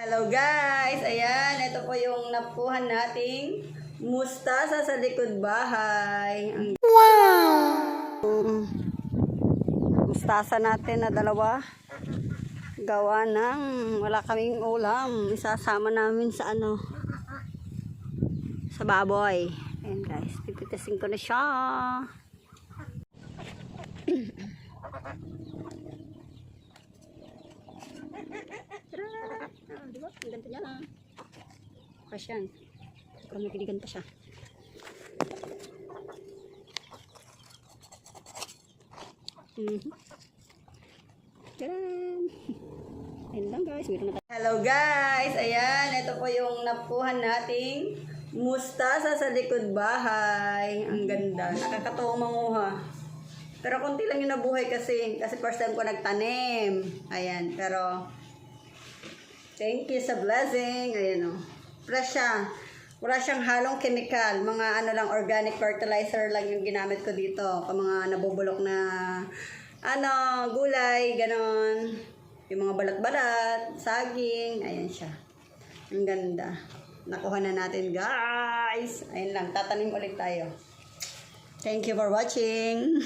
Hello guys! Ayan, ito po yung napuhan nating mustasa sa likod bahay. Wow! Mustasa natin na dalawa. Gawa ng wala kaming ulam. Isasama namin sa sa baboy. Ayan guys, pipitasin ko na siya. Diba? Ang ganda niya lang. Fresh yan. Pero may kinigan pa siya. Tadaan! Ayan lang guys. Hello guys! Ayan, ito po yung napuhan nating mustasa sa likod bahay. Ang ganda. Nakakatuwang manguha. Pero konti lang yung nabuhay kasi first time ko nagtanim. Ayan, pero thank you sa blessing. Ayan o. Fresh siya. Wala siyang halong chemical. Mga lang, organic fertilizer lang yung ginamit ko dito. Mga nabubulok na gulay, ganon. Yung mga balat-balat, saging. Ayan siya. Ang ganda. Nakuha na natin guys. Ayan lang. Tatanim ulit tayo. Thank you for watching.